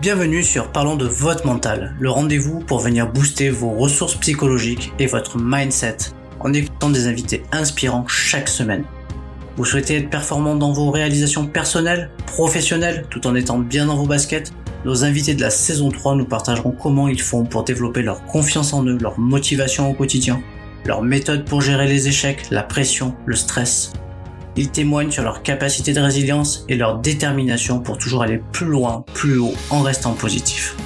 Bienvenue sur Parlons de votre mental, le rendez-vous pour venir booster vos ressources psychologiques et votre mindset en écoutant des invités inspirants chaque semaine. Vous souhaitez être performant dans vos réalisations personnelles, professionnelles, tout en étant bien dans vos baskets? Nos invités de la saison 3 nous partageront comment ils font pour développer leur confiance en eux, leur motivation au quotidien, leurs méthodes pour gérer les échecs, la pression, le stress. Ils témoignent sur leur capacité de résilience et leur détermination pour toujours aller plus loin, plus haut, en restant positif.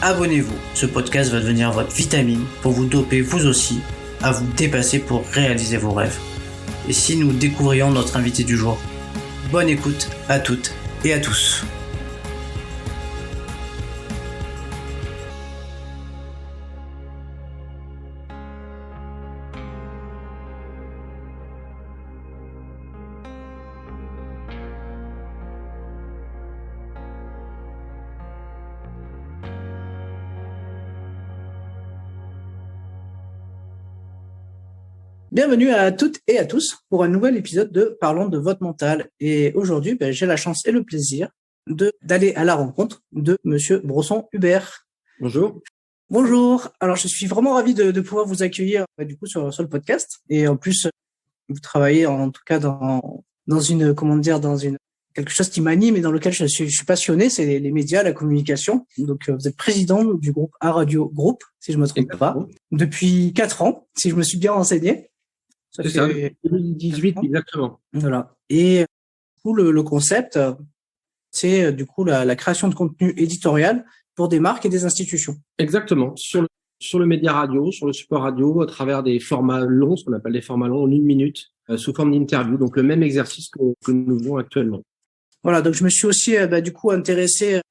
Abonnez-vous, ce podcast va devenir votre vitamine pour vous doper vous aussi à vous dépasser pour réaliser vos rêves. Et si nous découvrions notre invité du jour? Bonne écoute à toutes et à tous. Bienvenue à toutes et à tous pour un nouvel épisode de Parlons de votre mental. Et aujourd'hui, j'ai la chance et le plaisir d'aller à la rencontre de Monsieur Brosson-Hubert. Bonjour. Bonjour. Alors, je suis vraiment ravi de pouvoir vous accueillir du coup sur le podcast. Et en plus, vous travaillez en tout cas dans quelque chose qui m'anime et dans lequel je suis passionné, c'est les médias, la communication. Donc, vous êtes président du groupe A-Radio Group, si je me trompe pas, depuis 4 ans, si je me suis bien renseigné. C'est ça, 2018 exactement. Voilà. Et du coup, le concept, c'est du coup la création de contenu éditorial pour des marques et des institutions. Exactement. Sur le média radio, sur le support radio, à travers des formats longs, ce qu'on appelle des formats longs en 1 minute, sous forme d'interview. Donc le même exercice que nous faisons actuellement. Voilà. Donc je me suis aussi du coup intéressé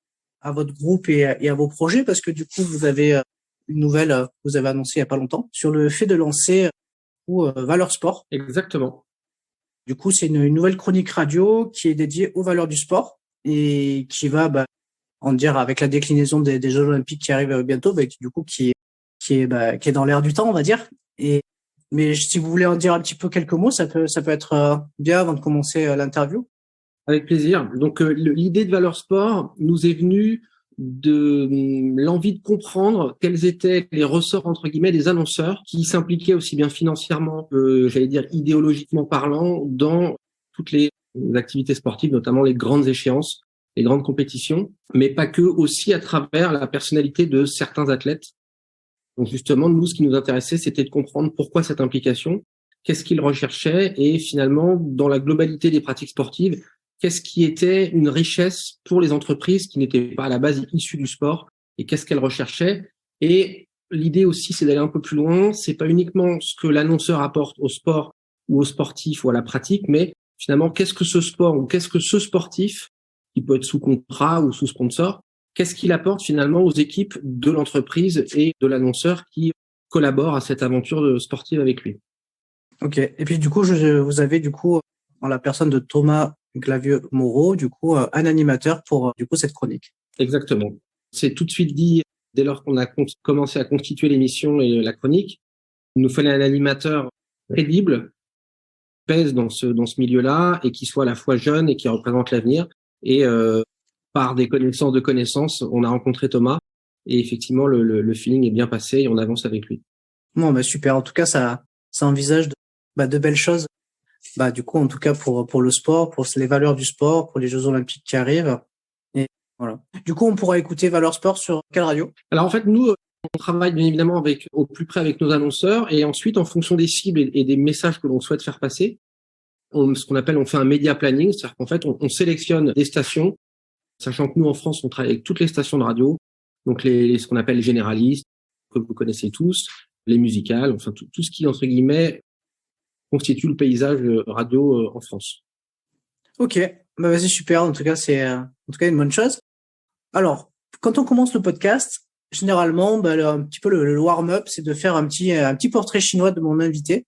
à votre groupe et à vos projets parce que du coup vous avez une nouvelle, vous avez annoncé il y a pas longtemps sur le fait de lancer Valeurs Sport. Exactement. Du coup, c'est une nouvelle chronique radio qui est dédiée aux valeurs du sport et qui va, en dire avec la déclinaison des Jeux Olympiques qui arrivent bientôt, qui est dans l'air du temps, on va dire. Mais si vous voulez en dire un petit peu quelques mots, ça peut être bien avant de commencer l'interview. Avec plaisir. Donc l'idée de Valeurs Sport nous est venue de l'envie de comprendre quels étaient les ressorts entre guillemets des annonceurs qui s'impliquaient aussi bien financièrement que idéologiquement parlant dans toutes les activités sportives, notamment les grandes échéances, les grandes compétitions, mais pas que, aussi à travers la personnalité de certains athlètes. Donc justement, nous, ce qui nous intéressait, c'était de comprendre pourquoi cette implication, qu'est-ce qu'ils recherchaient et finalement, dans la globalité des pratiques sportives, qu'est-ce qui était une richesse pour les entreprises qui n'étaient pas à la base issues du sport et qu'est-ce qu'elles recherchaient. Et l'idée aussi, c'est d'aller un peu plus loin. C'est pas uniquement ce que l'annonceur apporte au sport ou aux sportifs ou à la pratique, mais finalement, qu'est-ce que ce sport ou qu'est-ce que ce sportif, qui peut être sous contrat ou sous sponsor, qu'est-ce qu'il apporte finalement aux équipes de l'entreprise et de l'annonceur qui collaborent à cette aventure sportive avec lui. Ok. Et puis du coup, vous avez du coup en la personne de Thomas Glavieux-Moreau, du coup, un animateur pour du coup cette chronique. Exactement. C'est tout de suite dit dès lors qu'on a commencé à constituer l'émission et la chronique, il nous fallait un animateur crédible, pèse dans ce milieu-là et qui soit à la fois jeune et qui représente l'avenir. Et par des connaissances, on a rencontré Thomas et effectivement le feeling est bien passé et on avance avec lui. Bon, super. En tout cas, ça envisage de belles choses. Du coup, en tout cas, pour le sport, pour les valeurs du sport, pour les Jeux Olympiques qui arrivent. Et voilà. Du coup, on pourra écouter Valeurs Sport sur quelle radio? Alors, en fait, nous, on travaille bien évidemment au plus près avec nos annonceurs et ensuite, en fonction des cibles et des messages que l'on souhaite faire passer, on fait un media planning. C'est-à-dire qu'en fait, on sélectionne des stations, sachant que nous, en France, on travaille avec toutes les stations de radio. Donc, ce qu'on appelle les généralistes, que vous connaissez tous, les musicales, enfin, tout ce qui, entre guillemets, constitue le paysage radio en France. Ok, c'est super. En tout cas, c'est une bonne chose. Alors, quand on commence le podcast, généralement, un petit peu le warm-up, c'est de faire un petit portrait chinois de mon invité,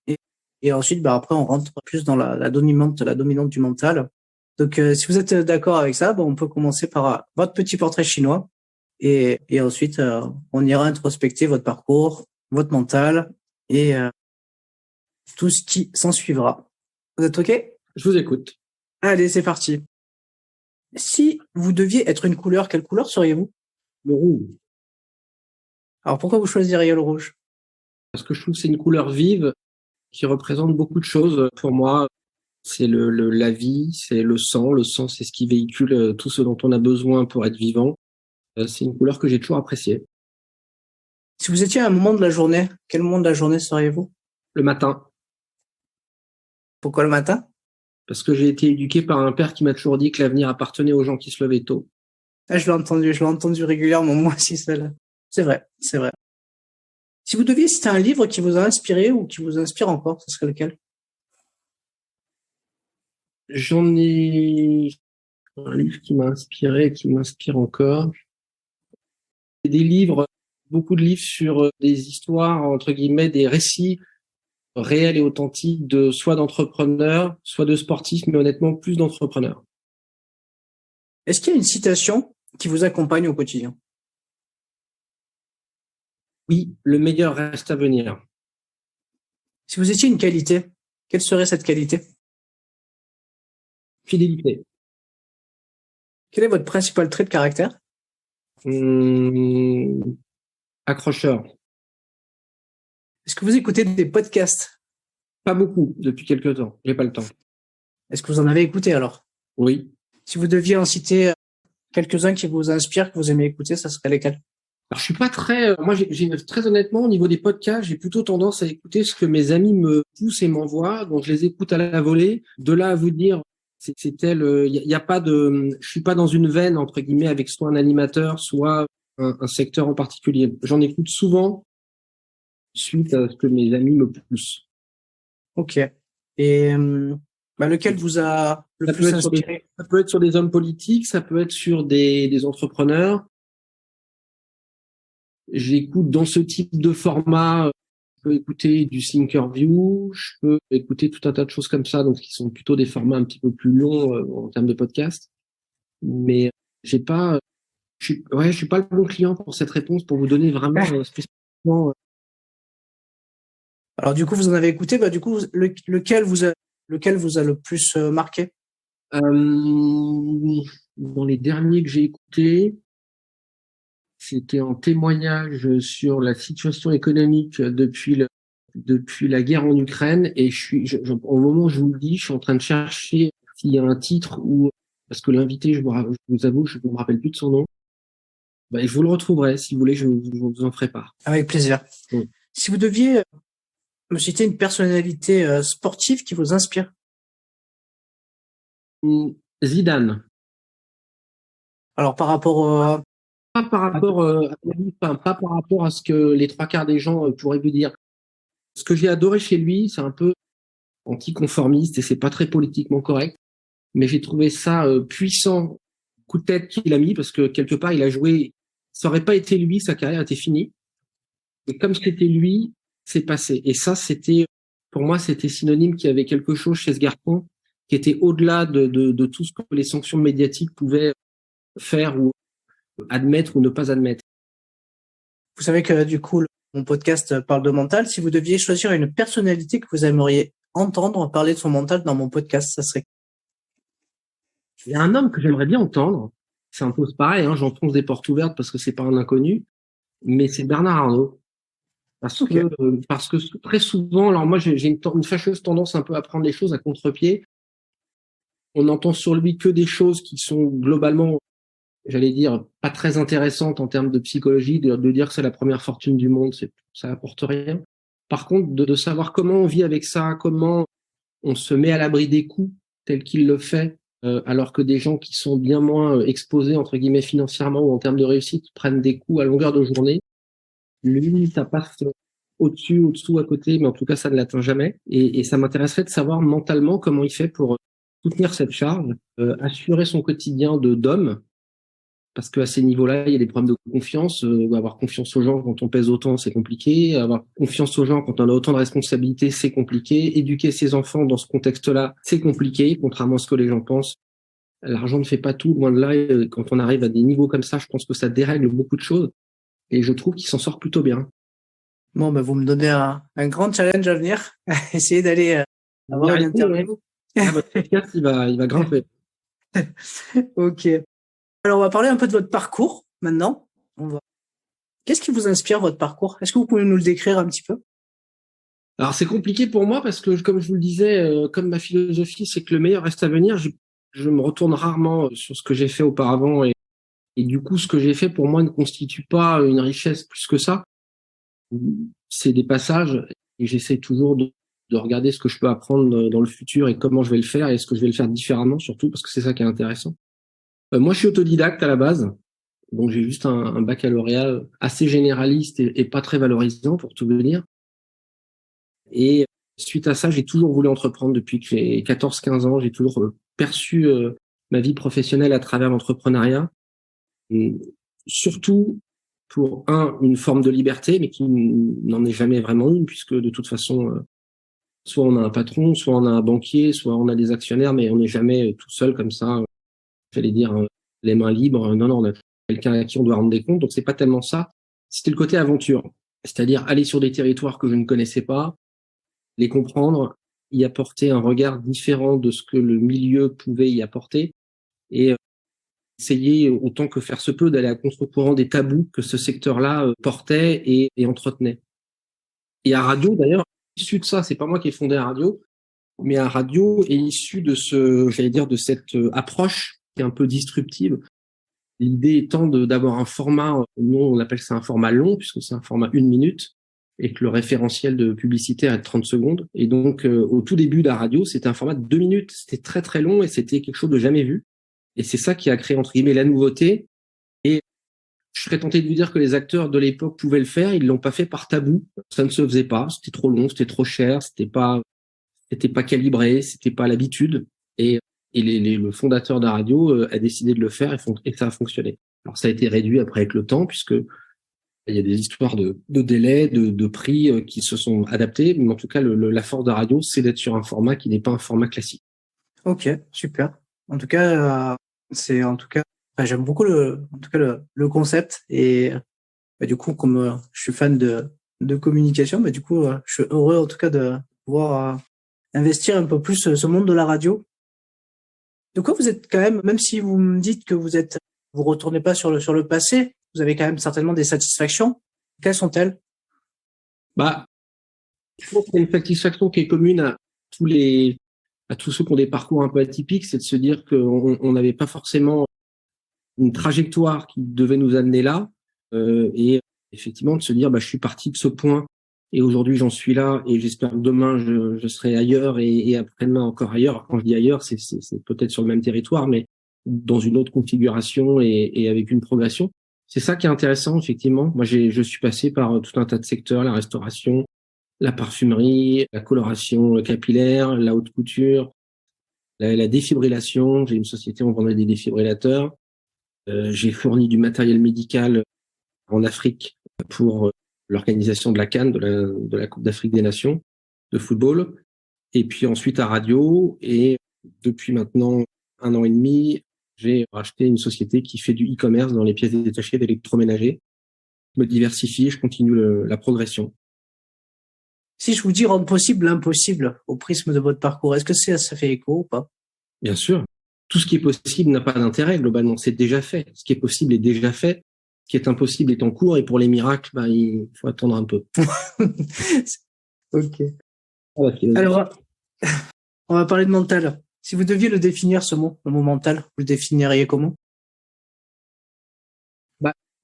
et ensuite, après, on rentre plus dans la dominante du mental. Donc, si vous êtes d'accord avec ça, on peut commencer par votre petit portrait chinois, et ensuite, on ira introspecter votre parcours, votre mental, et tout ce qui s'en suivra. Vous êtes OK? Je vous écoute. Allez, c'est parti. Si vous deviez être une couleur, quelle couleur seriez-vous? Le rouge. Alors pourquoi vous choisiriez le rouge? Parce que je trouve que c'est une couleur vive qui représente beaucoup de choses pour moi. C'est la vie, c'est le sang. Le sang, c'est ce qui véhicule tout ce dont on a besoin pour être vivant. C'est une couleur que j'ai toujours appréciée. Si vous étiez à un moment de la journée, quel moment de la journée seriez-vous? Le matin, Pourquoi le matin? parce que j'ai été éduqué par un père qui m'a toujours dit que l'avenir appartenait aux gens qui se levaient tôt. Ah, je l'ai entendu régulièrement, moi aussi, celle-là. C'est vrai, c'est vrai. Si vous deviez citer un livre qui vous a inspiré ou qui vous inspire encore, ce serait lequel? J'en ai un livre qui m'a inspiré, qui m'inspire encore. Des livres, beaucoup de livres sur des histoires, entre guillemets, des récits réels et authentiques de soit d'entrepreneurs, soit de sportifs, mais honnêtement plus d'entrepreneurs. Est-ce qu'il y a une citation qui vous accompagne au quotidien? Oui, le meilleur reste à venir. Si vous étiez une qualité, quelle serait cette qualité? Fidélité. Quel est votre principal trait de caractère? Accrocheur. Est-ce que vous écoutez des podcasts? Pas beaucoup depuis quelques temps. J'ai pas le temps. Est-ce que vous en avez écouté alors? Oui. Si vous deviez en citer quelques-uns qui vous inspirent, que vous aimez écouter, ça serait lesquels? Alors, je suis pas très, moi, très honnêtement, au niveau des podcasts, j'ai plutôt tendance à écouter ce que mes amis me poussent et m'envoient. Donc, je les écoute à la volée. De là à vous dire, c'est tel, y a pas de, je suis pas dans une veine, entre guillemets, avec soit un animateur, soit un secteur en particulier. J'en écoute souvent suite à ce que mes amis me poussent. Ok. Et lequel vous a le plus inspiré? Ça peut être sur des hommes politiques, ça peut être sur des entrepreneurs. J'écoute dans ce type de format, je peux écouter du Thinkerview, je peux écouter tout un tas de choses comme ça, donc qui sont plutôt des formats un petit peu plus longs en termes de podcast. Mais je suis pas le bon client pour cette réponse, pour vous donner vraiment spécifiquement. Alors du coup, vous en avez écouté, du coup, lequel vous a le plus marqué? Dans les derniers que j'ai écoutés, c'était un témoignage sur la situation économique depuis la guerre en Ukraine, et au moment où je vous le dis, je suis en train de chercher s'il y a un titre parce que l'invité, je vous avoue, je ne me rappelle plus de son nom. Je vous le retrouverai, si vous voulez, je vous en ferai part. Avec plaisir. Oui. Si vous deviez me citer une personnalité sportive qui vous inspire? Zidane. Alors par rapport pas par rapport à ce que les trois quarts des gens pourraient vous dire. Ce que j'ai adoré chez lui, c'est un peu anticonformiste et c'est pas très politiquement correct, mais j'ai trouvé ça puissant, coup de tête qu'il a mis, parce que quelque part il a joué, ça aurait pas été lui, sa carrière était finie, et comme c'était lui, c'est passé. Et ça, pour moi, c'était synonyme qu'il y avait quelque chose chez ce garçon qui était au-delà de tout ce que les sanctions médiatiques pouvaient faire ou admettre ou ne pas admettre. Vous savez que du coup, mon podcast parle de mental. Si vous deviez choisir une personnalité que vous aimeriez entendre parler de son mental dans mon podcast, ça serait? Il y a un homme que j'aimerais bien entendre. C'est un peu pareil, j'enfonce des portes ouvertes parce que c'est pas un inconnu, mais c'est Bernard Arnault. Parce que très souvent, alors moi j'ai une fâcheuse tendance un peu à prendre les choses à contre-pied. On entend sur lui que des choses qui sont globalement, j'allais dire, pas très intéressantes en termes de psychologie, de dire que c'est la première fortune du monde, ça apporte rien. Par contre, de savoir comment on vit avec ça, comment on se met à l'abri des coups tel qu'il le fait, alors que des gens qui sont bien moins exposés, entre guillemets, financièrement ou en termes de réussite, prennent des coups à longueur de journée. Lui, ça passe au-dessus, au-dessous, à côté, mais en tout cas, ça ne l'atteint jamais. Et ça m'intéresserait de savoir mentalement comment il fait pour soutenir cette charge, assurer son quotidien d'homme, parce qu'à ces niveaux-là, il y a des problèmes de confiance. Avoir confiance aux gens quand on pèse autant, c'est compliqué. Avoir confiance aux gens quand on a autant de responsabilités, c'est compliqué. Éduquer ses enfants dans ce contexte-là, c'est compliqué, contrairement à ce que les gens pensent. L'argent ne fait pas tout, loin de là. Quand on arrive à des niveaux comme ça, je pense que ça dérègle beaucoup de choses. Et je trouve qu'il s'en sort plutôt bien. Bon, vous me donnez un grand challenge à venir. Essayez d'aller avoir une interview. Votre podcast, il va grimper. Ok. Alors, on va parler un peu de votre parcours maintenant. Qu'est-ce qui vous inspire votre parcours? Est-ce que vous pouvez nous le décrire un petit peu? Alors c'est compliqué pour moi parce que, comme je vous le disais, comme ma philosophie, c'est que le meilleur reste à venir. Je me retourne rarement sur ce que j'ai fait auparavant et du coup, ce que j'ai fait pour moi ne constitue pas une richesse plus que ça. C'est des passages et j'essaie toujours de regarder ce que je peux apprendre dans le futur et comment je vais le faire et ce que je vais le faire différemment surtout parce que c'est ça qui est intéressant. Moi, je suis autodidacte à la base, donc j'ai juste un baccalauréat assez généraliste et pas très valorisant pour tout vous dire. Et suite à ça, j'ai toujours voulu entreprendre depuis que j'ai 14-15 ans. J'ai toujours perçu ma vie professionnelle à travers l'entrepreneuriat, surtout pour une forme de liberté, mais qui n'en est jamais vraiment une, puisque de toute façon, soit on a un patron, soit on a un banquier, soit on a des actionnaires, mais on n'est jamais tout seul comme ça, j'allais dire, les mains libres. Non, non, on a quelqu'un à qui on doit rendre des comptes, donc c'est pas tellement ça. C'était le côté aventure, c'est-à-dire aller sur des territoires que je ne connaissais pas, les comprendre, y apporter un regard différent de ce que le milieu pouvait y apporter et essayer autant que faire se peut d'aller à contre-courant des tabous que ce secteur-là portait et entretenait. Et à Radio, d'ailleurs, issu de ça, c'est pas moi qui ai fondé à Radio, mais à Radio est issu de de cette approche qui est un peu disruptive. L'idée étant d'avoir un format, nous on appelle ça un format long, puisque c'est un format 1 minute, et que le référentiel de publicitaire est de 30 secondes. Et donc, au tout début de la radio, c'était un format de 2 minutes. C'était très, très long et c'était quelque chose de jamais vu. Et c'est ça qui a créé, entre guillemets, la nouveauté. Et je serais tenté de vous dire que les acteurs de l'époque pouvaient le faire. Ils l'ont pas fait par tabou. Ça ne se faisait pas. C'était trop long, c'était trop cher, c'était pas calibré, c'était pas l'habitude. Et le fondateur de la radio a décidé de le faire et ça a fonctionné. Alors, ça a été réduit après avec le temps, puisque il y a des histoires de délais, de prix qui se sont adaptés, mais en tout cas, la force de la radio, c'est d'être sur un format qui n'est pas un format classique. Ok, super. En tout cas, j'aime beaucoup le concept et du coup, comme je suis fan de communication, du coup, je suis heureux en tout cas de pouvoir investir un peu plus ce monde de la radio. De quoi vous êtes quand même si vous me dites que vous retournez pas sur le passé, vous avez quand même certainement des satisfactions. Quelles sont-elles? Je pense qu'il y a une satisfaction qui est commune à tous ceux qui ont des parcours un peu atypiques, c'est de se dire qu'on n'avait pas forcément une trajectoire qui devait nous amener là, et effectivement de se dire je suis parti de ce point et aujourd'hui j'en suis là et j'espère que demain je serai ailleurs et après-demain encore ailleurs. Alors, quand je dis ailleurs, c'est peut-être sur le même territoire, mais dans une autre configuration et avec une progression. C'est ça qui est intéressant, effectivement. Moi, je suis passé par tout un tas de secteurs, la restauration, la parfumerie, la coloration capillaire, la haute couture, la défibrillation. J'ai une société où on vendait des défibrillateurs. J'ai fourni du matériel médical en Afrique pour l'organisation de la CAN, de la Coupe d'Afrique des Nations de football. Et puis ensuite à Radio. Et depuis maintenant 1 an et demi, j'ai racheté une société qui fait du e-commerce dans les pièces détachées d'électroménager. Je me diversifie, je continue la progression. Si je vous dis rendre possible l'impossible au prisme de votre parcours, est-ce que ça fait écho ou pas? Bien sûr. Tout ce qui est possible n'a pas d'intérêt, globalement. C'est déjà fait. Ce qui est possible est déjà fait. Ce qui est impossible est en cours. Et pour les miracles, il faut attendre un peu. Ok. Alors, on va parler de mental. Si vous deviez le définir, le mot mental, vous le définiriez comment?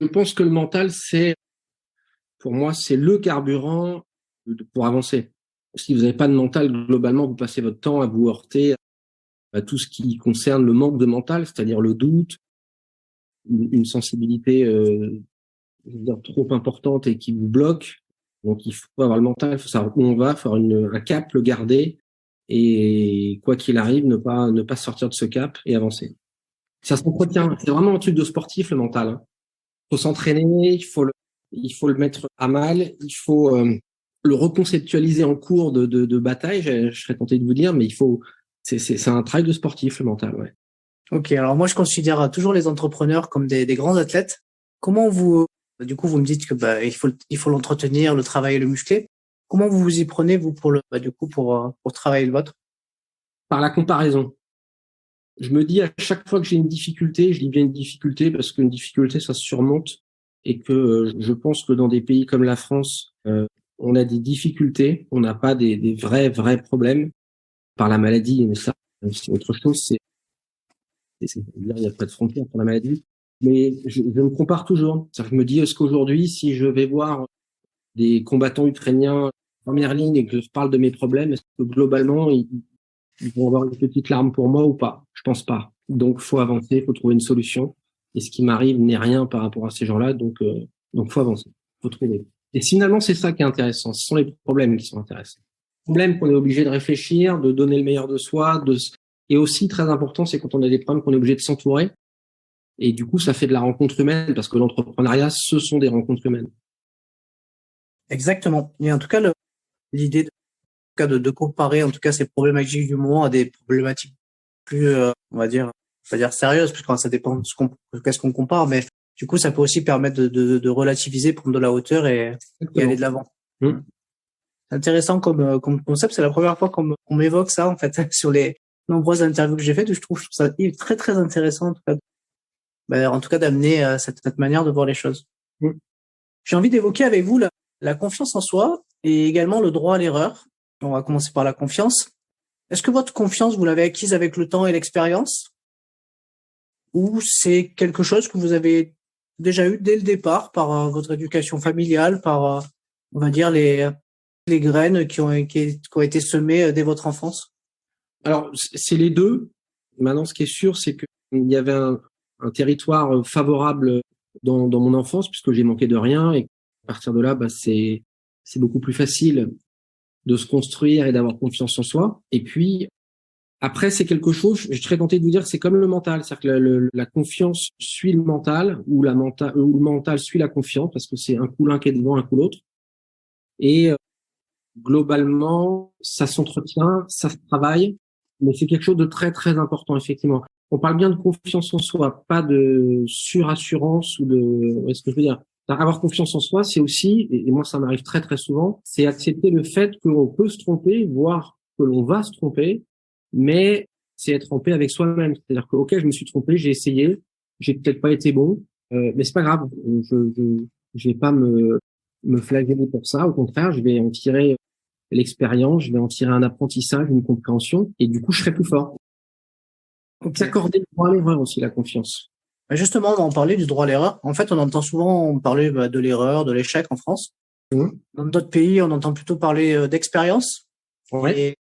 Je pense que le mental, pour moi, c'est le carburant pour avancer. Si vous n'avez pas de mental, globalement, vous passez votre temps à vous heurter à tout ce qui concerne le manque de mental, c'est-à-dire le doute, une sensibilité trop importante et qui vous bloque. Donc, il faut avoir le mental, il faut savoir où on va, il faut avoir un cap, le garder et quoi qu'il arrive, ne pas sortir de ce cap et avancer. Ça s'entretient. C'est vraiment un truc de sportif, le mental. Il faut s'entraîner, il faut le mettre à mal, il faut le reconceptualiser en cours de bataille, je serais tenté de vous dire, mais c'est un travail de sportif, le mental, ouais. Ok, alors moi je considère toujours les entrepreneurs comme des grands athlètes. Comment du coup vous me dites que il faut l'entretenir, le travailler, le muscler. Comment vous vous y prenez vous pour travailler le vôtre? Par la comparaison. Je me dis à chaque fois que j'ai une difficulté, je dis bien une difficulté parce qu'une difficulté ça se surmonte et que je pense que dans des pays comme la France, on a des difficultés, on n'a pas des vrais problèmes par la maladie, mais ça, c'est autre chose, il n'y a pas de frontière pour la maladie. Mais je me compare toujours. C'est-à-dire que je me dis, est-ce qu'aujourd'hui, si je vais voir des combattants ukrainiens en première ligne et que je parle de mes problèmes, est-ce que globalement, ils vont avoir une petite larme pour moi ou pas? Je pense pas. Donc, faut avancer, faut trouver une solution. Et ce qui m'arrive n'est rien par rapport à ces gens-là, donc faut avancer, faut trouver. Et finalement, c'est ça qui est intéressant. Ce sont les problèmes qui sont intéressants. Les problèmes qu'on est obligé de réfléchir, de donner le meilleur de soi, et aussi très important, c'est quand on a des problèmes qu'on est obligé de s'entourer. Et du coup, ça fait de la rencontre humaine, parce que l'entrepreneuriat, ce sont des rencontres humaines. Exactement. Et en tout cas, l'idée de comparer, en tout cas, ces problématiques du moment à des problématiques plus, on va dire sérieuses, parce que ça dépend de qu'est-ce qu'on compare, mais du coup, ça peut aussi permettre de relativiser, prendre de la hauteur et aller de l'avant. C'est intéressant comme concept. C'est la première fois qu'on m'évoque ça, en fait, sur les nombreuses interviews que j'ai faites. Je trouve ça très, très intéressant, en tout cas, d'amener cette manière de voir les choses. J'ai envie d'évoquer avec vous la confiance en soi et également le droit à l'erreur. On va commencer par la confiance. Est-ce que votre confiance, vous l'avez acquise avec le temps et l'expérience? Ou c'est quelque chose que vous avez déjà eu dès le départ par votre éducation familiale, par, on va dire, les graines qui ont été semées dès votre enfance? Alors, c'est les deux. Maintenant, ce qui est sûr, c'est qu'il y avait un territoire favorable dans mon enfance, puisque j'ai manqué de rien, et à partir de là, c'est beaucoup plus facile de se construire et d'avoir confiance en soi. Et puis, après, c'est quelque chose, je serais tenté de vous dire, c'est comme le mental. C'est-à-dire que la confiance suit le mental, ou le mental suit la confiance, parce que c'est un coup l'un qui est devant, un coup l'autre. Et globalement, ça s'entretient, ça se travaille, mais c'est quelque chose de très, très important, effectivement. On parle bien de confiance en soi, pas de surassurance ou de... Est-ce que je veux dire? Avoir confiance en soi, c'est aussi, et moi ça m'arrive très très souvent, c'est accepter le fait que l'on peut se tromper, voire que l'on va se tromper, mais c'est être en paix avec soi-même. C'est-à-dire que, ok, je me suis trompé, j'ai essayé, j'ai peut-être pas été bon, mais c'est pas grave. Je vais pas me flageller pour ça. Au contraire, je vais en tirer l'expérience, je vais en tirer un apprentissage, une compréhension, et du coup, je serai plus fort. Donc, s'accorder le droit à l'erreur aussi, la confiance. Justement, on va en parler du droit à l'erreur. En fait, on entend souvent parler de l'erreur, de l'échec en France. Dans d'autres pays, on entend plutôt parler d'expérience. Ouais. Et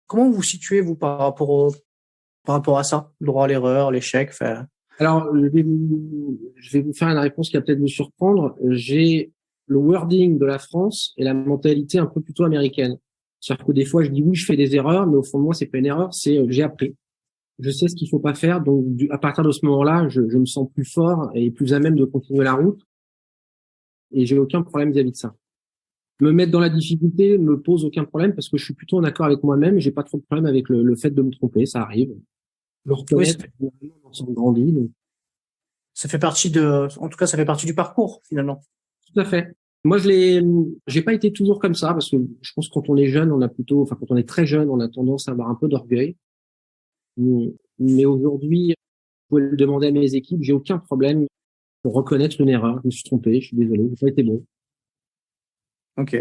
comment vous situez, vous, par rapport à ça, le droit à l'erreur, l'échec? Alors, je vais vous faire une réponse qui va peut-être vous surprendre. J'ai le wording de la France et la mentalité un peu plutôt américaine. C'est-à-dire que des fois, je dis oui, je fais des erreurs, mais au fond de moi, c'est pas une erreur, c'est j'ai appris. Je sais ce qu'il faut pas faire, donc à partir de ce moment-là, je me sens plus fort et plus à même de continuer la route, et j'ai aucun problème vis-à-vis de ça. Me mettre dans la difficulté me pose aucun problème parce que je suis plutôt en accord avec moi-même et j'ai pas trop de problème avec le fait de me tromper, ça arrive. Le reconnaître, on grandit. Donc. Ça fait partie en tout cas, ça fait partie du parcours finalement. Tout à fait. Moi, j'ai pas été toujours comme ça parce que je pense que quand on est jeune, quand on est très jeune, on a tendance à avoir un peu d'orgueil. Mais aujourd'hui, vous pouvez le demander à mes équipes, j'ai aucun problème pour reconnaître une erreur. Je me suis trompé, je suis désolé, j'ai pas été bon. Ok.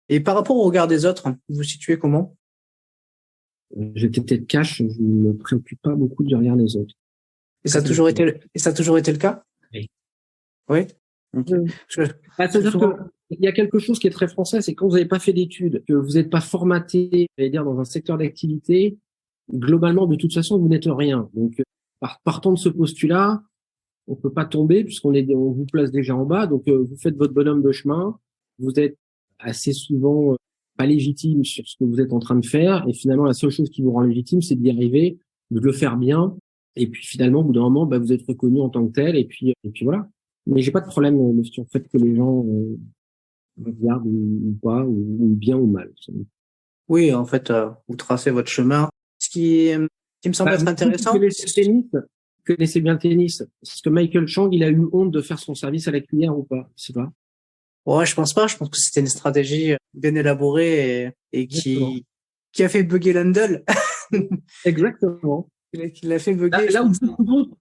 Et par rapport au regard des autres, vous vous situez comment? J'étais peut-être cash, je ne me préoccupe pas beaucoup du regard des autres. Et ça a toujours été le cas? Oui. Oui. Okay. C'est-à-dire qu'il y a quelque chose qui est très français, c'est quand vous n'avez pas fait d'études, que vous n'êtes pas formaté, dans un secteur d'activité, globalement, de toute façon, vous n'êtes rien. Donc, partant de ce postulat, on peut pas tomber puisqu'on vous place déjà en bas. Donc, vous faites votre bonhomme de chemin. Vous êtes assez souvent pas légitime sur ce que vous êtes en train de faire. Et finalement, la seule chose qui vous rend légitime, c'est d'y arriver, de le faire bien. Et puis, finalement, au bout d'un moment, vous êtes reconnu en tant que tel. Et puis voilà. Mais j'ai pas de problème sur le fait que les gens regardent ou pas, ou bien ou mal. Oui, en fait, vous tracez votre chemin. Ce qui me semble être intéressant. Vous connaissez bien le tennis. Est-ce que Michael Chang, il a eu honte de faire son service à la cuillère ou pas? Je sais pas. Ouais, je pense pas. Je pense que c'était une stratégie bien élaborée et qui a fait bugger l'handle. Exactement. qui l'a fait bugger.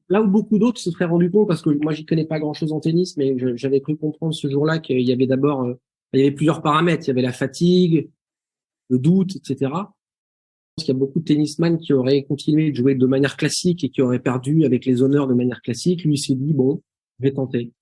Là où beaucoup d'autres se seraient rendus compte, parce que moi j'y connais pas grand-chose en tennis, mais j'avais cru comprendre ce jour-là qu'il y avait d'abord, il y avait plusieurs paramètres. Il y avait la fatigue, le doute, etc. Je pense qu'il y a beaucoup de tennisman qui auraient continué de jouer de manière classique et qui auraient perdu avec les honneurs de manière classique. Lui, il s'est dit, bon, je vais tenter.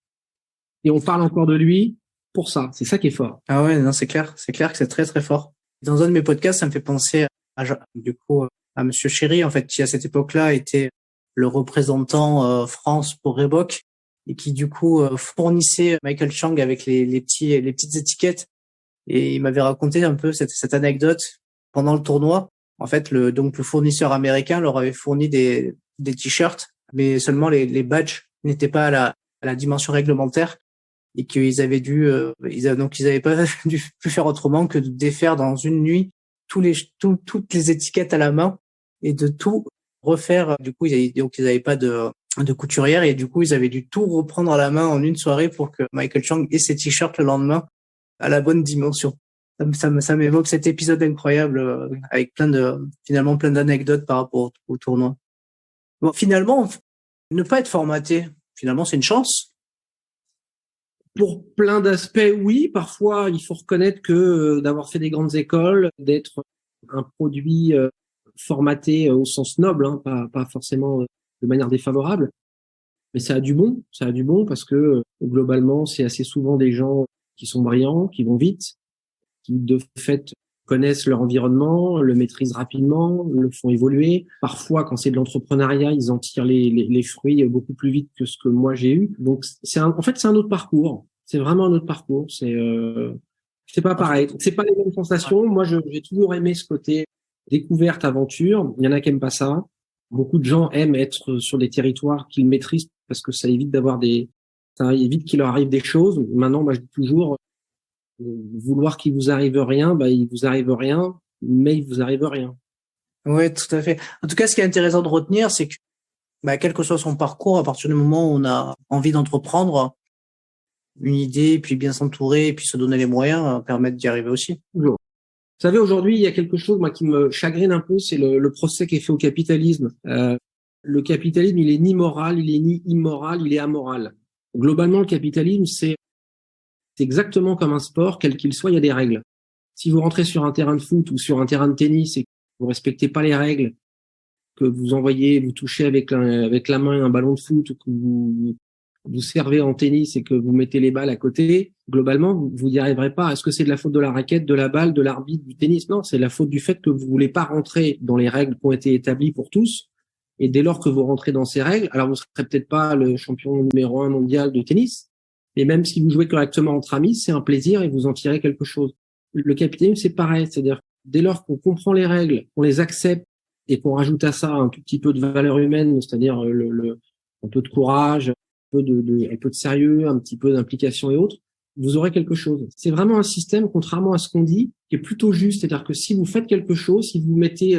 Et on parle encore de lui pour ça. C'est ça qui est fort. Ah ouais, non, c'est clair. C'est clair que c'est très, très fort. Dans un de mes podcasts, ça me fait penser à Monsieur Chéry, en fait, qui à cette époque-là était le représentant France pour Reebok et qui du coup fournissait Michael Chang avec les petites étiquettes. Et il m'avait raconté un peu cette anecdote pendant le tournoi. En fait, le fournisseur américain leur avait fourni des t-shirts, mais seulement les badges n'étaient pas à la dimension réglementaire et qu'ils avaient ils avaient pas pu faire autrement que de défaire dans une nuit toutes les étiquettes à la main et de tout refaire. Du coup, ils avaient pas de couturière et du coup, ils avaient dû tout reprendre à la main en une soirée pour que Michael Chang ait ses t-shirts le lendemain à la bonne dimension. Ça m'évoque cet épisode incroyable avec plein d'anecdotes par rapport au tournoi. Bon, finalement, ne pas être formaté, finalement, c'est une chance. Pour plein d'aspects, oui. Parfois, il faut reconnaître que d'avoir fait des grandes écoles, d'être un produit formaté au sens noble, hein, pas forcément de manière défavorable, mais ça a du bon. Ça a du bon parce que globalement, c'est assez souvent des gens qui sont brillants, qui vont vite, qui de fait connaissent leur environnement, le maîtrisent rapidement, le font évoluer. Parfois, quand c'est de l'entrepreneuriat, ils en tirent les fruits beaucoup plus vite que ce que moi j'ai eu. Donc, en fait, c'est un autre parcours. C'est vraiment un autre parcours. C'est pas pareil. C'est pas les mêmes sensations. Moi, j'ai toujours aimé ce côté découverte, aventure. Il y en a qui aiment pas ça. Beaucoup de gens aiment être sur des territoires qu'ils maîtrisent parce que ça évite ça évite qu'il leur arrive des choses. Maintenant, moi, je dis toujours, vouloir qu'il vous arrive rien, il vous arrive rien, mais il vous arrive rien. Ouais, tout à fait. En tout cas, ce qui est intéressant de retenir, c'est que, quel que soit son parcours, à partir du moment où on a envie d'entreprendre une idée, puis bien s'entourer, et puis se donner les moyens, permettent d'y arriver aussi. Vous savez, aujourd'hui, il y a quelque chose, moi, qui me chagrine un peu, c'est le procès qui est fait au capitalisme. Le capitalisme, il est ni moral, il est ni immoral, il est amoral. Globalement, le capitalisme, c'est exactement comme un sport, quel qu'il soit, il y a des règles. Si vous rentrez sur un terrain de foot ou sur un terrain de tennis et que vous respectez pas les règles, que vous touchez avec la main un ballon de foot, ou que vous servez en tennis et que vous mettez les balles à côté, globalement, vous n'y arriverez pas. Est-ce que c'est de la faute de la raquette, de la balle, de l'arbitre, du tennis? Non, c'est la faute du fait que vous voulez pas rentrer dans les règles qui ont été établies pour tous. Et dès lors que vous rentrez dans ces règles, alors vous serez peut-être pas le champion numéro 1 mondial de tennis, mais même si vous jouez correctement entre amis, c'est un plaisir et vous en tirez quelque chose. Le capitalisme, c'est pareil. C'est-à-dire, dès lors qu'on comprend les règles, qu'on les accepte et qu'on rajoute à ça un tout petit peu de valeur humaine, c'est-à-dire un peu de courage, un peu de sérieux, un petit peu d'implication et autres, vous aurez quelque chose. C'est vraiment un système, contrairement à ce qu'on dit, qui est plutôt juste. C'est-à-dire que si vous faites quelque chose, si vous mettez,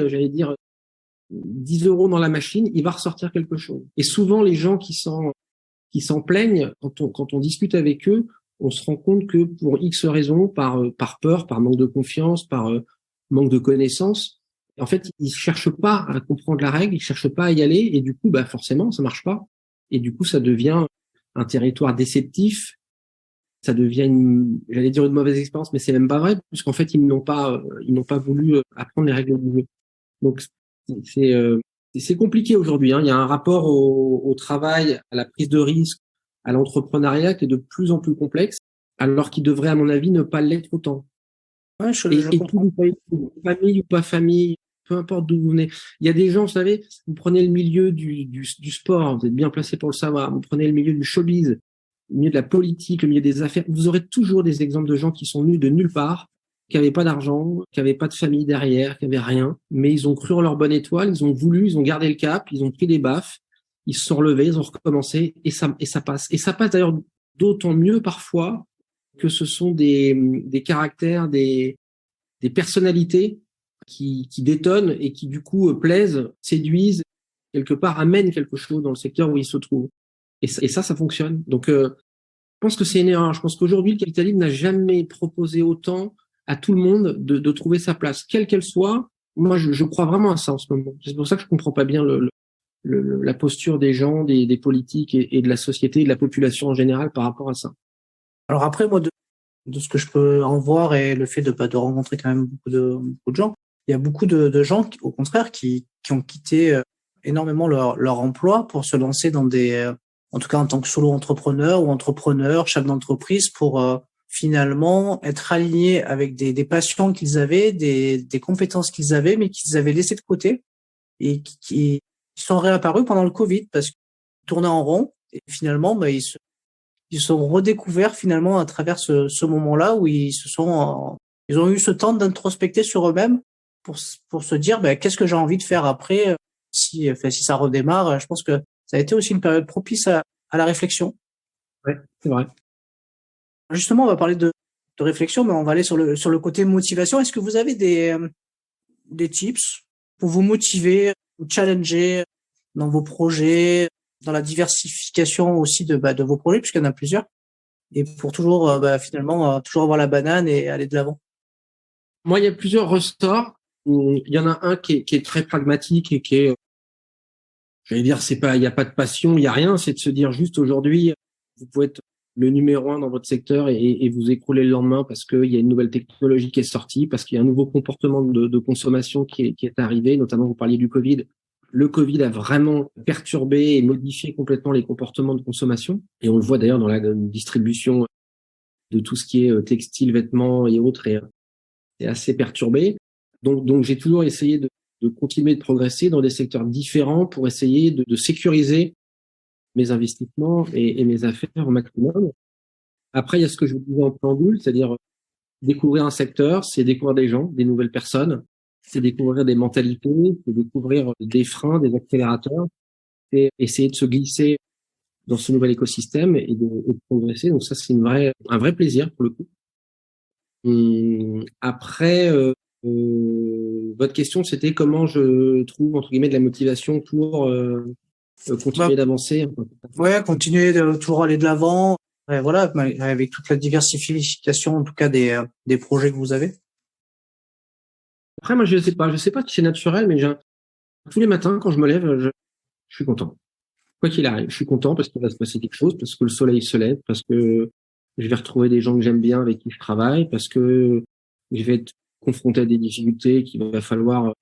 10 € dans la machine, il va ressortir quelque chose. Et souvent, les gens qui s'en plaignent, quand on discute avec eux, on se rend compte que pour X raisons, par peur, par manque de confiance, par manque de connaissances, en fait, ils cherchent pas à comprendre la règle, ils cherchent pas à y aller, et du coup, forcément, ça marche pas. Et du coup, ça devient un territoire déceptif. Ça devient j'allais dire une mauvaise expérience, mais c'est même pas vrai, puisqu'en fait, ils n'ont pas voulu apprendre les règles du jeu. Donc, c'est compliqué aujourd'hui. Il y a un rapport au travail, à la prise de risque, à l'entrepreneuriat qui est de plus en plus complexe, alors qu'il devrait, à mon avis, ne pas l'être autant. Ouais, je comprends. Famille ou pas famille, peu importe d'où vous venez. Il y a des gens, vous savez, vous prenez le milieu du sport, vous êtes bien placé pour le savoir, vous prenez le milieu du showbiz, le milieu de la politique, le milieu des affaires, vous aurez toujours des exemples de gens qui sont venus de nulle part, qui n'avaient pas d'argent, qui n'avaient pas de famille derrière, qui n'avaient rien, mais ils ont cru en leur bonne étoile, ils ont gardé le cap, ils ont pris des baffes, ils se sont relevés, ils ont recommencé, et ça passe. Et ça passe d'ailleurs d'autant mieux parfois que ce sont des caractères, des personnalités qui détonnent et qui du coup plaisent, séduisent, quelque part amènent quelque chose dans le secteur où ils se trouvent. Et ça fonctionne. Donc, je pense que c'est une erreur. Je pense qu'aujourd'hui, le capitalisme n'a jamais proposé autant à tout le monde de trouver sa place, quelle qu'elle soit. Moi, je crois vraiment à ça en ce moment. C'est pour ça que je comprends pas bien la posture des gens, des politiques et de la société et de la population en général par rapport à ça. Alors après, moi, de ce que je peux en voir et le fait de rencontrer quand même beaucoup de gens, il y a beaucoup de gens, au contraire, qui ont quitté énormément leur emploi pour se lancer dans en tout cas en tant que solo-entrepreneur ou entrepreneur, chef d'entreprise, pour finalement être alignés avec des passions qu'ils avaient, des compétences qu'ils avaient, mais qu'ils avaient laissées de côté et qui sont réapparus pendant le Covid parce qu'ils tournaient en rond et finalement, ils sont redécouverts finalement à travers ce moment-là où ils ont eu ce temps d'introspecter sur eux-mêmes pour se dire, qu'est-ce que j'ai envie de faire après, si ça redémarre. Je pense que ça a été aussi une période propice à la réflexion. Ouais, c'est vrai. Justement, on va parler de réflexion, mais on va aller sur le côté motivation. Est-ce que vous avez des tips pour vous motiver, vous challenger dans vos projets, dans la diversification aussi de vos projets, puisqu'il y en a plusieurs, et pour toujours finalement toujours avoir la banane et aller de l'avant? Moi, il y a plusieurs ressorts. Il y en a un qui est très pragmatique et qui est, j'allais dire, il n'y a pas de passion, il n'y a rien, c'est de se dire juste aujourd'hui, vous pouvez être le numéro 1 dans votre secteur et vous écrouler le lendemain parce qu'il y a une nouvelle technologie qui est sortie, parce qu'il y a un nouveau comportement de consommation qui est arrivé, notamment vous parliez du Covid. Le Covid a vraiment perturbé et modifié complètement les comportements de consommation. Et on le voit d'ailleurs dans la distribution de tout ce qui est textile, vêtements et autres est assez perturbé. Donc j'ai toujours essayé de continuer de progresser dans des secteurs différents pour essayer de sécuriser mes investissements et mes affaires au maximum. Après, il y a ce que je vous disais en préambule, c'est-à-dire découvrir un secteur, c'est découvrir des gens, des nouvelles personnes, c'est découvrir des mentalités, c'est découvrir des freins, des accélérateurs, et essayer de se glisser dans ce nouvel écosystème et de progresser. Donc ça, c'est un vrai plaisir pour le coup. Après, votre question, c'était comment je trouve entre guillemets de la motivation pour continuer d'avancer. Ouais, continuer de toujours aller de l'avant. Ouais, voilà, avec toute la diversification en tout cas des projets que vous avez. Après, moi, je sais pas si c'est naturel, mais tous les matins quand je me lève, je suis content. Quoi qu'il arrive, je suis content parce qu'il va se passer quelque chose, parce que le soleil se lève, parce que je vais retrouver des gens que j'aime bien avec qui je travaille, parce que je vais être confronté à des difficultés qu'il va falloir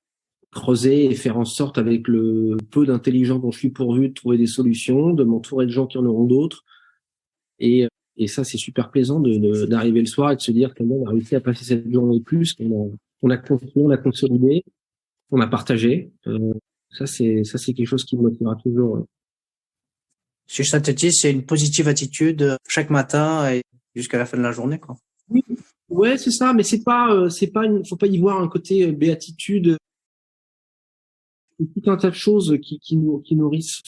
creuser et faire en sorte, avec le peu d'intelligence dont je suis pourvu, de trouver des solutions, de m'entourer de gens qui en auront d'autres. Et ça, c'est super plaisant d'arriver le soir et de se dire qu'on a réussi à passer cette journée de plus, qu'on a construit, on a consolidé, on a partagé. Ça, c'est quelque chose qui me motivera toujours. Si je synthétise, c'est une positive attitude chaque matin et jusqu'à la fin de la journée, quoi. Oui, ouais, c'est ça, mais faut pas y voir un côté béatitude. Tout un tas de choses qui nourrissent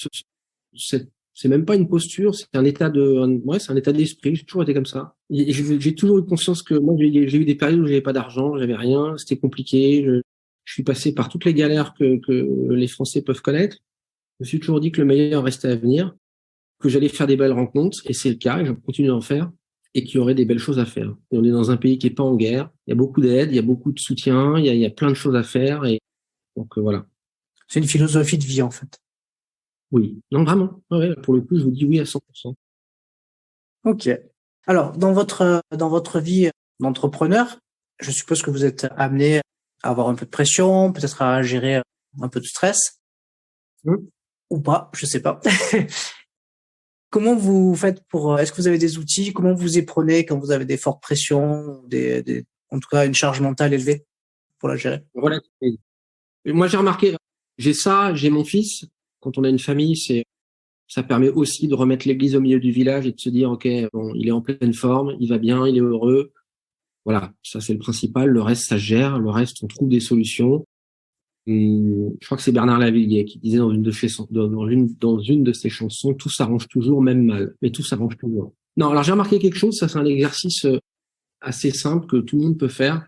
c'est même pas une posture, c'est un état c'est un état d'esprit. J'ai toujours été comme ça. Et j'ai toujours eu conscience que moi, j'ai eu des périodes où j'avais pas d'argent, j'avais rien, c'était compliqué. Je suis passé par toutes les galères que les Français peuvent connaître. Je me suis toujours dit que le meilleur restait à venir, que j'allais faire des belles rencontres, et c'est le cas, et je continue d'en faire, et qu'il y aurait des belles choses à faire. Et on est dans un pays qui est pas en guerre, il y a beaucoup d'aide, il y a beaucoup de soutien, il y a plein de choses à faire, et donc voilà. C'est une philosophie de vie, en fait. Oui, non, vraiment. Ouais, pour le coup, je vous dis oui à 100%. Ok. Alors, dans votre vie d'entrepreneur, je suppose que vous êtes amené à avoir un peu de pression, peut-être à gérer un peu de stress. Ou pas, je sais pas. Comment vous faites est-ce que vous avez des outils? Comment vous y prenez quand vous avez des fortes pressions, en tout cas une charge mentale élevée pour la gérer? Voilà. Moi, j'ai remarqué, j'ai mon fils. Quand on a une famille, ça permet aussi de remettre l'église au milieu du village et de se dire, OK, bon, il est en pleine forme, il va bien, il est heureux. Voilà. Ça, c'est le principal. Le reste, ça se gère. Le reste, on trouve des solutions. Je crois que c'est Bernard Lavilliers qui disait dans une de ses chansons, tout s'arrange toujours, même mal, mais tout s'arrange toujours. Non, alors j'ai remarqué quelque chose, ça c'est un exercice assez simple que tout le monde peut faire,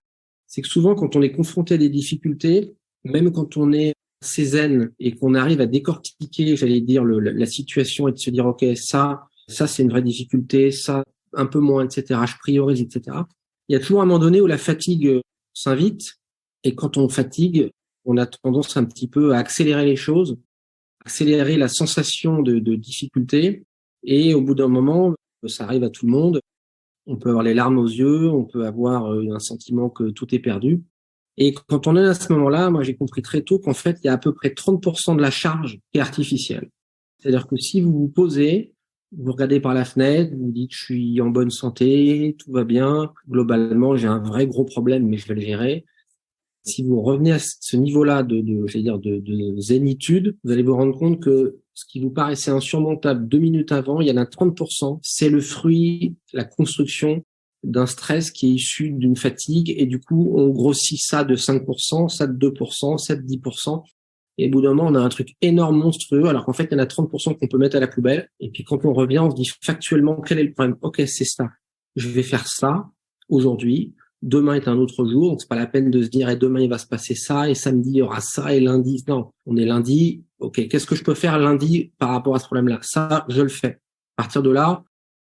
c'est que souvent quand on est confronté à des difficultés, même quand on est assez zen et qu'on arrive à décortiquer, j'allais dire, la situation et de se dire, OK, ça c'est une vraie difficulté, ça un peu moins, etc., je priorise, etc. Il y a toujours un moment donné où la fatigue s'invite, et quand on fatigue, on a tendance un petit peu à accélérer les choses, accélérer la sensation de difficulté. Et au bout d'un moment, ça arrive à tout le monde. On peut avoir les larmes aux yeux, on peut avoir un sentiment que tout est perdu. Et quand on est à ce moment-là, moi j'ai compris très tôt qu'en fait, il y a à peu près 30% de la charge qui est artificielle. C'est-à-dire que si vous vous posez, vous regardez par la fenêtre, vous dites je suis en bonne santé, tout va bien, globalement j'ai un vrai gros problème mais je vais le gérer. Si vous revenez à ce niveau-là de zénitude, vous allez vous rendre compte que ce qui vous paraissait insurmontable 2 minutes avant, il y en a 30%, c'est le fruit, la construction d'un stress qui est issu d'une fatigue, et du coup, on grossit ça de 5%, ça de 2%, ça de 10%, et au bout d'un moment, on a un truc énorme, monstrueux, alors qu'en fait, il y en a 30% qu'on peut mettre à la poubelle, et puis quand on revient, on se dit factuellement, quel est le problème? Ok, c'est ça. Je vais faire ça aujourd'hui. Demain est un autre jour, donc c'est pas la peine de se dire et demain il va se passer ça, et samedi il y aura ça, et lundi, non, on est lundi, ok, qu'est-ce que je peux faire lundi par rapport à ce problème-là? Ça, je le fais. À partir de là,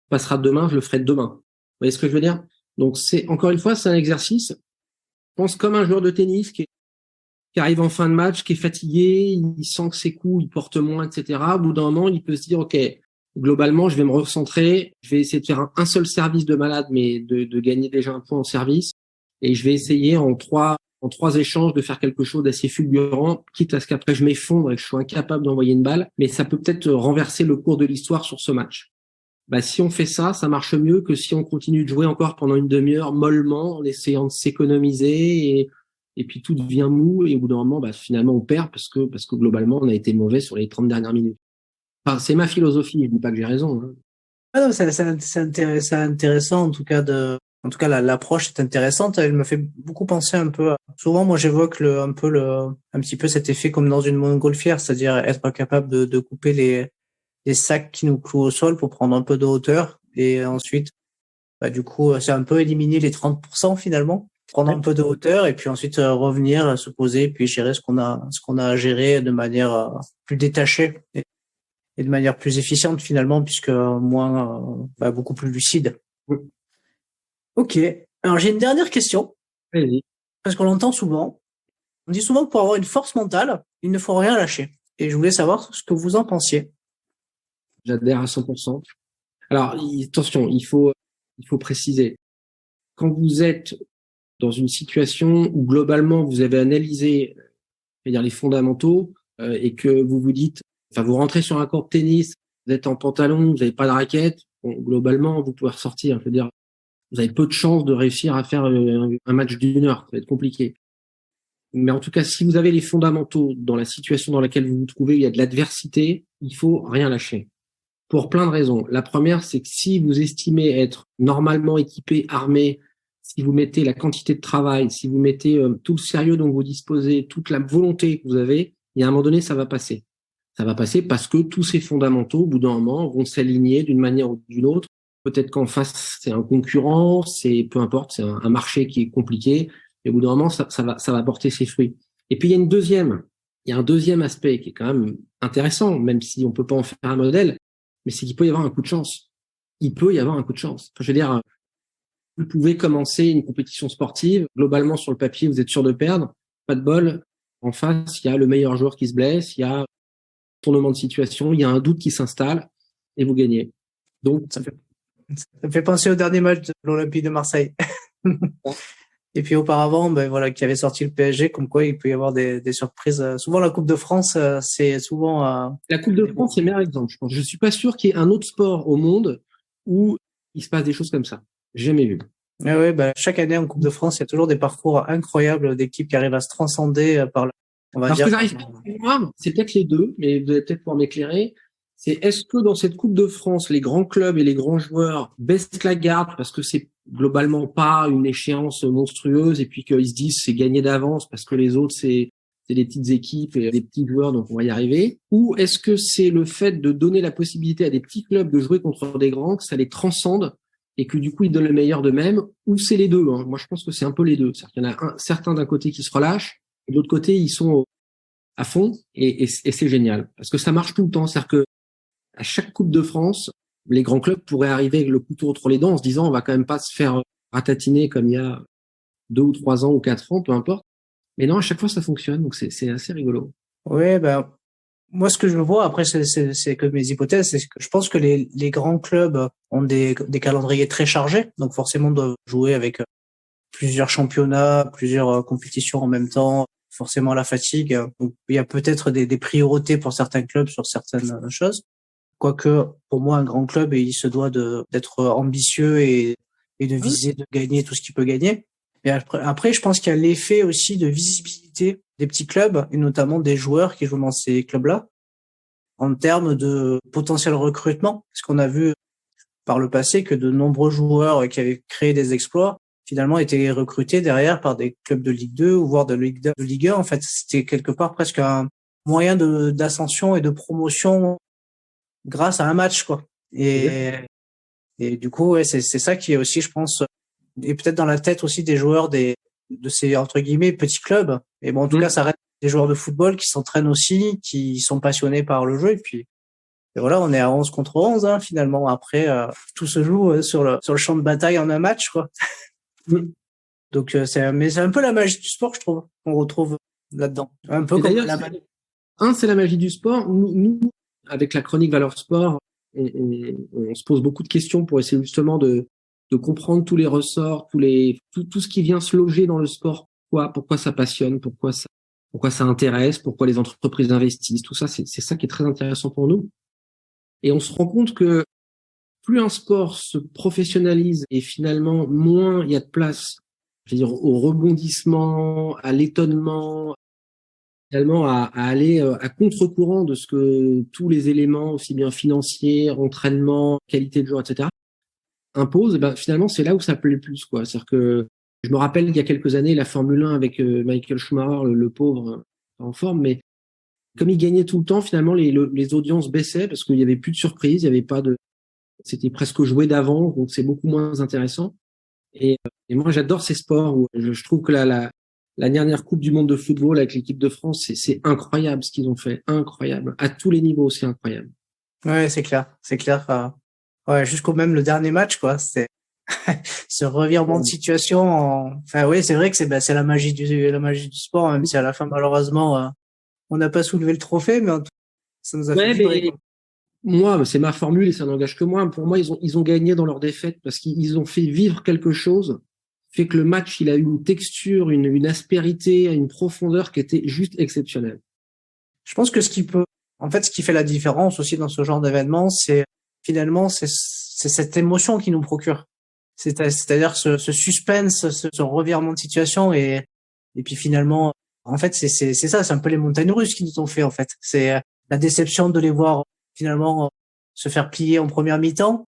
passera demain, je le ferai demain. Vous voyez ce que je veux dire? Donc c'est, encore une fois, c'est un exercice. Je pense comme un joueur de tennis qui arrive en fin de match, qui est fatigué, il sent que ses coups, il porte moins, etc. Au bout d'un moment, il peut se dire, ok, globalement, je vais me recentrer, je vais essayer de faire un seul service de malade, mais de gagner déjà un point en service, et je vais essayer en trois échanges de faire quelque chose d'assez fulgurant, quitte à ce qu'après je m'effondre et que je sois incapable d'envoyer une balle, mais ça peut peut-être renverser le cours de l'histoire sur ce match. Bah, si on fait ça, ça marche mieux que si on continue de jouer encore pendant une demi-heure mollement en essayant de s'économiser et puis tout devient mou et au bout d'un moment, bah, finalement, on perd parce que globalement, on a été mauvais sur les 30 dernières minutes. Enfin, c'est ma philosophie, je dis pas que j'ai raison. Hein. Ah non, c'est intéressant en tout cas en tout cas l'approche est intéressante. Elle me fait beaucoup penser un peu. Souvent, moi, j'évoque un petit peu cet effet comme dans une montgolfière, c'est-à-dire être capable de couper les sacs qui nous clouent au sol pour prendre un peu de hauteur et ensuite, bah, du coup, c'est un peu éliminer les 30% finalement, prendre un peu de hauteur et puis ensuite revenir, se poser, puis gérer ce qu'on a à gérer de manière plus détachée et de manière plus efficiente finalement, puisque beaucoup plus lucide. Oui. Ok. Alors j'ai une dernière question. Allez-y. Parce qu'on l'entend souvent. On dit souvent que pour avoir une force mentale, il ne faut rien lâcher. Et je voulais savoir ce que vous en pensiez. J'adhère à 100%. Alors, attention, il faut préciser. Quand vous êtes dans une situation où globalement vous avez analysé, c'est-à-dire les fondamentaux, et que vous vous dites, enfin, vous rentrez sur un court de tennis, vous êtes en pantalon, vous n'avez pas de raquette, bon, globalement, vous pouvez ressortir. Je veux dire, vous avez peu de chances de réussir à faire un match d'1 heure. Ça va être compliqué. Mais en tout cas, si vous avez les fondamentaux dans la situation dans laquelle vous vous trouvez, il y a de l'adversité, il faut rien lâcher. Pour plein de raisons. La première, c'est que si vous estimez être normalement équipé, armé, si vous mettez la quantité de travail, si vous mettez tout le sérieux dont vous disposez, toute la volonté que vous avez, il y a un moment donné, ça va passer. Ça va passer parce que tous ces fondamentaux, au bout d'un moment, vont s'aligner d'une manière ou d'une autre. Peut-être qu'en face, c'est un concurrent, peu importe, c'est un marché qui est compliqué. Et au bout d'un moment, ça va porter ses fruits. Et puis, il y a un deuxième aspect qui est quand même intéressant, même si on peut pas en faire un modèle, mais c'est qu'il peut y avoir un coup de chance. Il peut y avoir un coup de chance. Enfin, je veux dire, vous pouvez commencer une compétition sportive, globalement sur le papier, vous êtes sûr de perdre, pas de bol. En face, il y a le meilleur joueur qui se blesse, il y a un tournement de situation, il y a un doute qui s'installe et vous gagnez. Donc, ça me fait penser au dernier match de l'Olympique de Marseille. Et puis auparavant, qui avait sorti le PSG, comme quoi il peut y avoir des surprises. Souvent la Coupe de France, c'est souvent. La Coupe de France, c'est le meilleur exemple. Je pense. Je suis pas sûr qu'il y ait un autre sport au monde où il se passe des choses comme ça. Jamais vu. Oui, chaque année en Coupe de France, il y a toujours des parcours incroyables d'équipes qui arrivent à se transcender par. Alors que j'arrive pas à voir, c'est peut-être les deux, mais vous allez peut-être pouvoir m'éclairer. C'est est-ce que dans cette Coupe de France, les grands clubs et les grands joueurs baissent la garde parce que c'est globalement pas une échéance monstrueuse et puis qu'ils se disent c'est gagné d'avance parce que les autres c'est des petites équipes et des petits joueurs donc on va y arriver, ou est-ce que c'est le fait de donner la possibilité à des petits clubs de jouer contre des grands que ça les transcende et que du coup ils donnent le meilleur d'eux-mêmes, ou c'est les deux hein. Moi je pense que c'est un peu les deux, c'est-à-dire qu'il y en a certains d'un côté qui se relâchent et de l'autre côté ils sont à fond et c'est génial parce que ça marche tout le temps, c'est-à-dire que à chaque Coupe de France, les grands clubs pourraient arriver avec le couteau entre les dents en se disant on va quand même pas se faire ratatiner comme il y a 2 ou 3 ans ou 4 ans, peu importe. Mais non, à chaque fois ça fonctionne, donc c'est assez rigolo. Oui, Moi, ce que je vois, après, c'est que mes hypothèses, c'est que je pense que les grands clubs ont des calendriers très chargés, donc forcément doivent jouer avec plusieurs championnats, plusieurs compétitions en même temps, forcément la fatigue. Donc, il y a peut-être des priorités pour certains clubs sur certaines choses. Quoique, pour moi, un grand club, il se doit d'être ambitieux et de viser de gagner tout ce qu'il peut gagner. Et après, je pense qu'il y a l'effet aussi de visibilité des petits clubs, et notamment des joueurs qui jouent dans ces clubs-là, en termes de potentiel recrutement. Parce qu'on a vu par le passé que de nombreux joueurs qui avaient créé des exploits, finalement, étaient recrutés derrière par des clubs de Ligue 2 ou voire de Ligue 1. En fait, c'était quelque part presque un moyen d'ascension et de promotion grâce à un match, quoi. Et du coup, ouais, c'est ça qui est aussi, je pense, et peut-être dans la tête aussi des joueurs de ces, entre guillemets, petits clubs. Et bon, en tout cas, ça reste des joueurs de football qui s'entraînent aussi, qui sont passionnés par le jeu. Et puis, et voilà, on est à 11 contre 11, hein, finalement. Après, tout se joue sur le champ de bataille en un match, quoi. Donc, mais c'est un peu la magie du sport, je trouve, qu'on retrouve là-dedans. Un peu comme c'est la magie du sport. Nous, avec la chronique Valeurs Sport, on se pose beaucoup de questions pour essayer justement de comprendre tous les ressorts, tout ce qui vient se loger dans le sport. Pourquoi ça passionne, pourquoi ça intéresse, pourquoi les entreprises investissent, tout ça, c'est ça qui est très intéressant pour nous. Et on se rend compte que plus un sport se professionnalise et finalement moins il y a de place, je veux dire, au rebondissement, à l'étonnement, finalement à aller à contre-courant de ce que tous les éléments, aussi bien financiers, entraînement, qualité de joueur, etc., imposent, et ben finalement c'est là où ça plaît le plus, quoi. C'est-à-dire que je me rappelle qu'il y a quelques années la Formule 1 avec Michael Schumacher, le pauvre, en forme, mais comme il gagnait tout le temps, finalement les audiences baissaient parce qu'il y avait plus de surprises, il y avait pas de, c'était presque joué d'avant, donc c'est beaucoup moins intéressant. Et moi j'adore ces sports où je trouve que la dernière Coupe du Monde de football avec l'équipe de France, c'est incroyable ce qu'ils ont fait, incroyable, à tous les niveaux, c'est incroyable. Ouais, c'est clair. Ouais, jusqu'au même le dernier match, quoi. C'est ce revirement de situation. Enfin, oui, c'est vrai que c'est la magie du sport, même si à la fin, malheureusement, on n'a pas soulevé le trophée, mais ça nous a fait vibrer. Moi, c'est ma formule et ça n'engage que moi. Pour moi, ils ont gagné dans leur défaite parce qu'ils ont fait vivre quelque chose, fait que le match, il a eu une texture, une aspérité, une profondeur qui était juste exceptionnelle. Je pense que ce qui fait la différence aussi dans ce genre d'événement, c'est finalement, c'est cette émotion qui nous procure. C'est-à-dire ce suspense, ce revirement de situation et puis finalement, en fait, c'est ça, c'est un peu les montagnes russes qui nous ont fait, en fait. C'est la déception de les voir finalement se faire plier en première mi-temps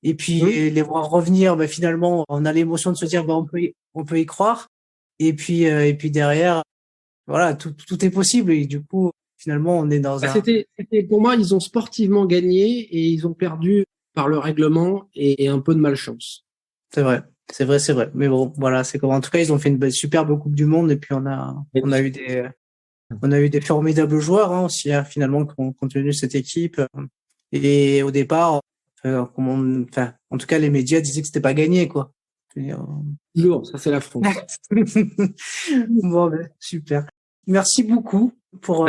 et puis les voir revenir, finalement, on a l'émotion de se dire, on peut y croire. Et puis derrière, voilà, tout est possible et du coup, finalement, on est dans C'était pour moi, ils ont sportivement gagné et ils ont perdu par le règlement et un peu de malchance. C'est vrai. Mais bon, voilà, c'est comme, en tout cas, ils ont fait une superbe Coupe du Monde et puis on a eu des formidables joueurs, hein, aussi, hein, finalement, qui ont tenu cette équipe. Et au départ, en tout cas, les médias disaient que c'était pas gagné, quoi. Toujours, ça c'est la France. Bon, super. Merci beaucoup pour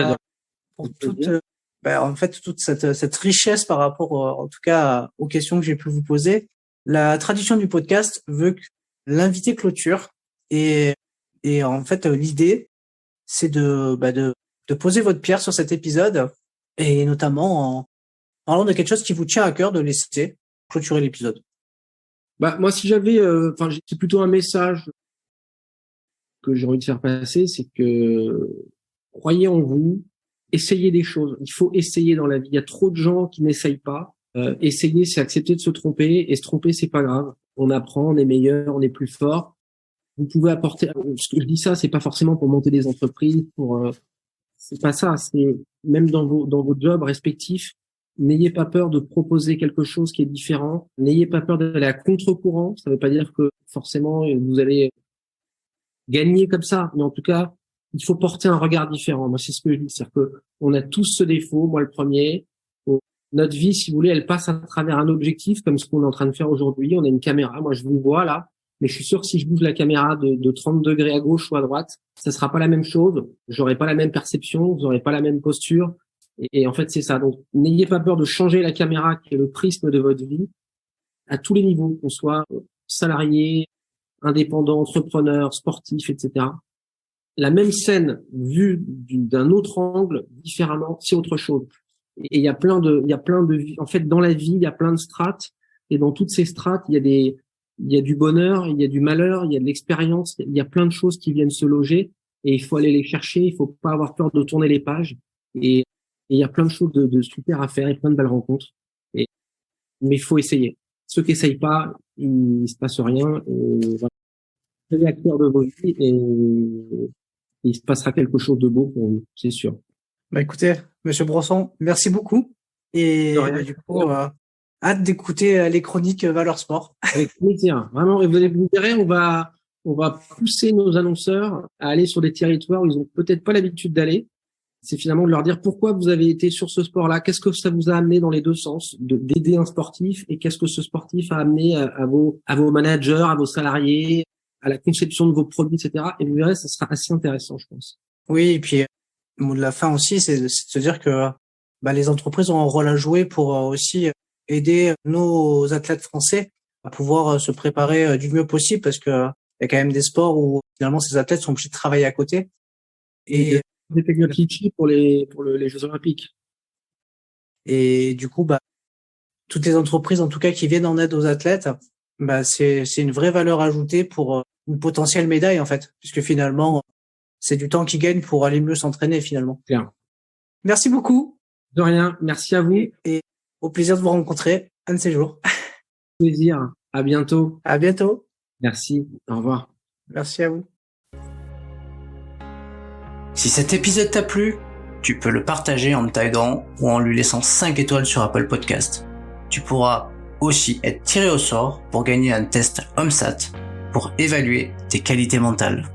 toute, toute cette richesse par rapport, en tout cas, aux questions que j'ai pu vous poser. La tradition du podcast veut que l'invité clôture et en fait, l'idée, c'est de poser votre pierre sur cet épisode et notamment en parlant de quelque chose qui vous tient à cœur de laisser clôturer l'épisode. Moi, si j'avais, c'est plutôt un message que j'ai envie de faire passer, c'est que croyez en vous, essayez des choses. Il faut essayer dans la vie. Il y a trop de gens qui n'essayent pas. Essayer, c'est accepter de se tromper, et se tromper, c'est pas grave. On apprend, on est meilleur, on est plus fort. Vous pouvez apporter. Ce que je dis ça, c'est pas forcément pour monter des entreprises, c'est pas ça. C'est même dans vos jobs respectifs. N'ayez pas peur de proposer quelque chose qui est différent. N'ayez pas peur d'aller à contre-courant. Ça veut pas dire que forcément vous allez gagner comme ça, mais en tout cas, il faut porter un regard différent. Moi, c'est ce que je dis, c'est-à-dire que on a tous ce défaut. Moi, le premier. Notre vie, si vous voulez, elle passe à travers un objectif, comme ce qu'on est en train de faire aujourd'hui. On a une caméra. Moi, je vous vois là, mais je suis sûr que si je bouge la caméra de 30 degrés à gauche ou à droite, ça sera pas la même chose. J'aurai pas la même perception, vous aurez pas la même posture. Et en fait, c'est ça. Donc, n'ayez pas peur de changer la caméra qui est le prisme de votre vie à tous les niveaux, qu'on soit salarié, indépendant, entrepreneur, sportif, etc. La même scène vue d'un autre angle, différemment, c'est autre chose. Et il y a plein de, en fait, dans la vie, il y a plein de strates. Et dans toutes ces strates, il y a du bonheur, il y a du malheur, il y a de l'expérience, il y a plein de choses qui viennent se loger. Et il faut aller les chercher. Il faut pas avoir peur de tourner les pages. Et il y a plein de choses de super à faire et plein de belles rencontres. Mais il faut essayer. Ceux qui essayent pas, il se passe rien. Et voilà. Soyez acteurs de vos vies et il se passera quelque chose de beau pour vous, c'est sûr. Bah écoutez, Monsieur Brosson, merci beaucoup. Et du coup, hâte d'écouter les chroniques Valeurs Sport. Avec plaisir, vraiment. Et vous verrez, on va pousser nos annonceurs à aller sur des territoires où ils ont peut-être pas l'habitude d'aller. C'est finalement de leur dire pourquoi vous avez été sur ce sport-là, qu'est-ce que ça vous a amené dans les deux sens, d'aider un sportif et qu'est-ce que ce sportif a amené à vos managers, à vos salariés, à la conception de vos produits, etc. Et vous verrez, ça sera assez intéressant, je pense. Oui, et puis le mot de la fin aussi, c'est de se dire que les entreprises ont un rôle à jouer pour aussi aider nos athlètes français à pouvoir se préparer du mieux possible, parce que il y a quand même des sports où finalement ces athlètes sont obligés de travailler à côté. Et des technologies pour les Jeux Olympiques. Et du coup, toutes les entreprises, en tout cas, qui viennent en aide aux athlètes, c'est une vraie valeur ajoutée pour une potentielle médaille, en fait, puisque finalement, c'est du temps qu'ils gagnent pour aller mieux s'entraîner, finalement. Bien. Merci beaucoup. De rien. Merci à vous. Et au plaisir de vous rencontrer un de ces jours. Plaisir. À bientôt. À bientôt. Merci. Au revoir. Merci à vous. Si cet épisode t'a plu, tu peux le partager en me taguant ou en lui laissant 5 étoiles sur Apple Podcast. Tu pourras aussi être tiré au sort pour gagner un test HomeSat pour évaluer tes qualités mentales.